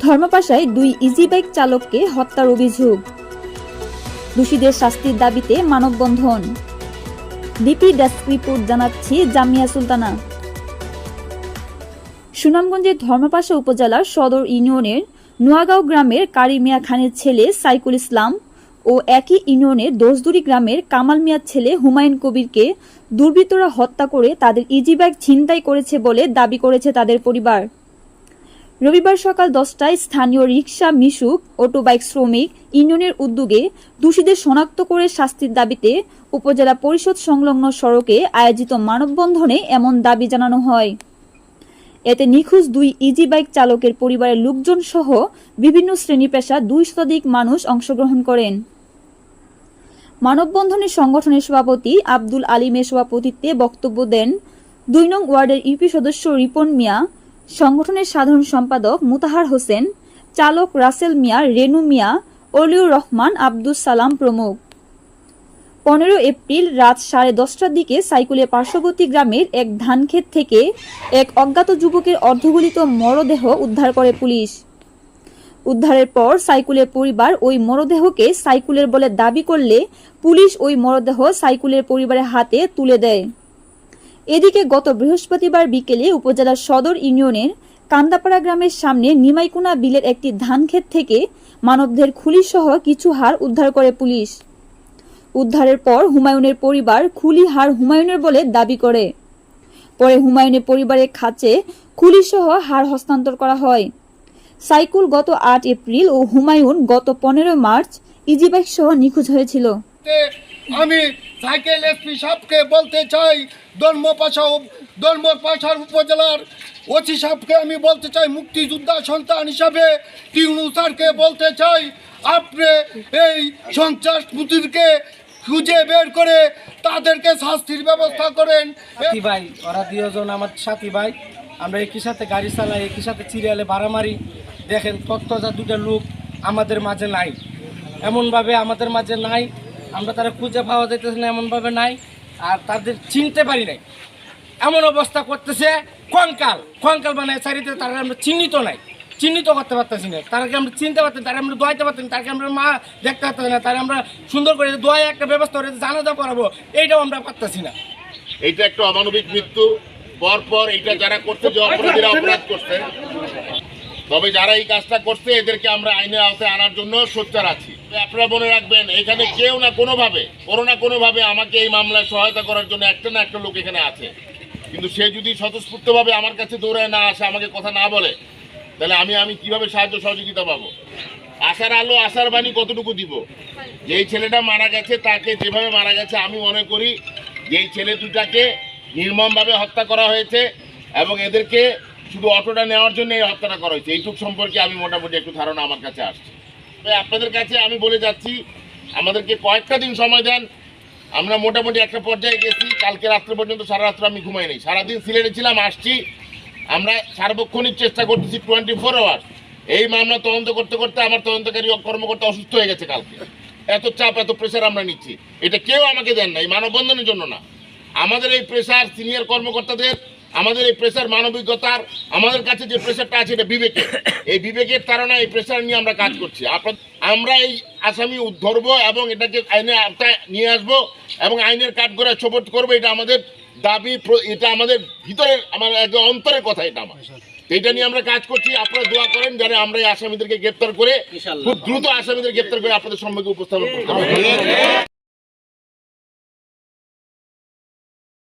ধর্মপাশায় 2 easy bike চালককে হত্যার অভিযোগ। দোষীদের শাস্তির দাবিতে মানববন্ধন। ডিপি ডেস্ক রিপোর্ট জানাচ্ছি জামিয়া সুলতানা। সুনামগঞ্জের ধর্মপাশা উপজেলার সদর ইউনিয়নের নোয়াগাঁও গ্রামের কারি মিয়া খানের ছেলে সাইকুল ইসলাম ও একই ইউনিয়নের দোসদুরি গ্রামের কামাল মিয়ার ছেলে হুমায়ুন কবিরকে দুর্বৃত্তরা হত্যা করে তাদের ইজি বাইক ছিনতাই করেছে বলে দাবি করেছে তাদের পরিবার। রবিবার সকাল 10টায় স্থানীয় রিকশা মিশুক অটোবাইক শ্রমিক ইউনিয়নের উদ্যোগে দোষীদের শনাক্ত করে শাস্তির দাবিতে উপজেলা পরিষদ সংলগ্ন সড়কে আয়োজিত মানববন্ধনে এমন দাবি জানানো হয়। এতে নিখোঁজ 2 ইজি বাইক চালকের পরিবারের লোকজন সহ বিভিন্ন শ্রেণী পেশা 2 শতাধিক মানুষ অংশগ্রহণ করেন। মানববন্ধনে সংগঠনের সভাপতি আব্দুল আলিমের সভাপতিত্বে বক্তব্য দেন 2 নং ওয়ার্ডের ইউপি সদস্য রিপন মিয়া, সংগঠনের সাধারণ সম্পাদক মুতাহার হোসেন, চালক রাসেল মিয়া, রেনু মিয়া, অলিউর রহমান, আব্দুল সালাম প্রমুখ। 15 এপ্রিল রাত 10:30টার দিকে সাইকুলের পার্শ্ববর্তী গ্রামের এক ধানক্ষেত থেকে এক অজ্ঞাত যুবকের অর্ধগলিত মরদেহ উদ্ধার করে পুলিশ। উদ্ধারের পর সাইকুলের পরিবার ওই মরদেহকে সাইকুলের বলে দাবি করলে পুলিশ ওই মরদেহ সাইকুলের পরিবারের হাতে তুলে দেয়। এদিকে গত বৃহস্পতিবার বিকেলে উপজেলার সদর ইউনিয়নের কান্দাপাড়া গ্রামের সামনে নিমাইকুনা বিলের একটি ধানক্ষেত থেকে মানবদেহের খুলিসহ কিছু হাড় উদ্ধার করে পুলিশ। উদ্ধারের পর হুমায়ুনের পরিবার খুলি হাড় হুমায়ুনের বলে দাবি করে। পরে হুমায়ুনের পরিবারের কাছে খুলিসহ হাড় হস্তান্তর করা হয়। সাইকুল গত 8 এপ্রিল ও হুমায়ুন গত 15 মার্চ ইজিবাইক সহ নিখোঁজ হয়েছিল। আমি সাইকেল এসপি সাহেবকে বলতে চাই, ধর্মপাশার উপজেলার ওসি সাহেবকে আমি বলতে চাই, মুক্তিযোদ্ধা সন্তান হিসাবে টিউনু স্যারকে বলতে চাই, আপনি এই সন্ত্রাসীদেরকে খুঁজে বের করে তাদেরকে শাস্তির ব্যবস্থা করেন। ভাই ওরা 2 জন আমার সাথী ভাই, আমরা একই সাথে গাড়ি চালাই, একই সাথে সিরিয়ালে ভাড়া মারি। দেখেন তত্ত্বজা 2টা লোক আমাদের মাঝে নাই, এমনভাবে আমাদের মাঝে নাই, আমরা তারা খুঁজে পাওয়া যাইতেছে না, এমনভাবে নাই, আর তাদের চিনতে পারি নাই, এমন অবস্থা করতেছে। কঙ্কাল বানায় চারিতে, তারা আমরা চিহ্নিত করতে পারতেছি না, তারাকে আমরা চিনতে পারতাম, তারা আমরা দোয়াইতে পারতাম, তাকে আমরা মা দেখতে পারতাম না, তারা আমরা সুন্দর করে দোয়ায় একটা ব্যবস্থা করে জানাজা করাবো, এইটাও আমরা পারতেছি না। এইটা একটা অমানবিক মৃত্যু। পরপর এইটা যারা করছে, যে অপরাধীরা অপরাধ করছে, তবে যারা এই কাজটা করছে এদেরকে আমরা আইনের আওতায় আনার জন্য সোচ্চার আছি। আপনারা মনে রাখবেন, এখানে কেউ না কোনোভাবে আমাকে এই মামলায় সহায়তা করার জন্য একটা না একটা লোক এখানে আছে। কিন্তু সে যদি স্বতঃস্ফূর্তভাবে আমার কাছে দৌড়ায় না আসে, আমাকে কথা না বলে, তাহলে আমি কিভাবে সাহায্য সহযোগিতা পাবো? আশার আলো আশার বাণী কতটুকু দিব? যেই ছেলেটা মারা গেছে তাকে যেভাবে মারা গেছে, আমি মনে করি যে এই ছেলে দুটাকে নির্মমভাবে হত্যা করা হয়েছে এবং এদেরকে শুধু অটোটা নেওয়ার জন্য এই হত্যাটা করা হয়েছে। এইটুক সম্পর্কে আমি মোটামুটি একটু ধারণা আমার কাছে আসছে। আপনাদের কাছে আমি বলে যাচ্ছি, আমাদেরকে কয়েকটা দিন সময় দেন। আমরা মোটামুটি একটা পর্যায়ে গেছি। কালকে রাত্রে পর্যন্ত সারা রাত্র আমি ঘুমাই নেই, সারাদিন সিলেটে ছিলাম, আসছি। আমরা সার্বক্ষণিক চেষ্টা করতেছি 24 আওয়ার্স। এই মামলা তদন্ত করতে করতে আমার তদন্তকারী কর্মকর্তা অসুস্থ হয়ে গেছে কালকে। এত চাপ, এত প্রেশার আমরা নিচ্ছি, এটা কেউ আমাকে দেন না, এই মানববন্ধনের জন্য না। আমাদের এই প্রেশার সিনিয়র কর্মকর্তাদের, আমাদের এই প্রেশার মানবিকতার, আমাদের কাছে যে প্রেশারটা আছে এটা বিবেকের। এই বিবেকের কারণে এই প্রেশার নিয়ে আমরা কাজ করছি। আমরা এই আসামি ধরবো এবং এটাকে আইনের আওতায় নিয়ে আসবো এবং আইনের কাঠগড়ায় সোপর্দ করবো। এটা আমাদের দাবি, এটা আমাদের ভিতরের, আমার একদম অন্তরের কথা। এটা নিয়ে আমরা কাজ করছি। আপনারা দোয়া করেন যারা আমরা এই আসামিদেরকে গ্রেপ্তার করে খুব দ্রুত আসামিদের গ্রেপ্তার করে আপনাদের সম্মুখে উপস্থাপন করতে পারি।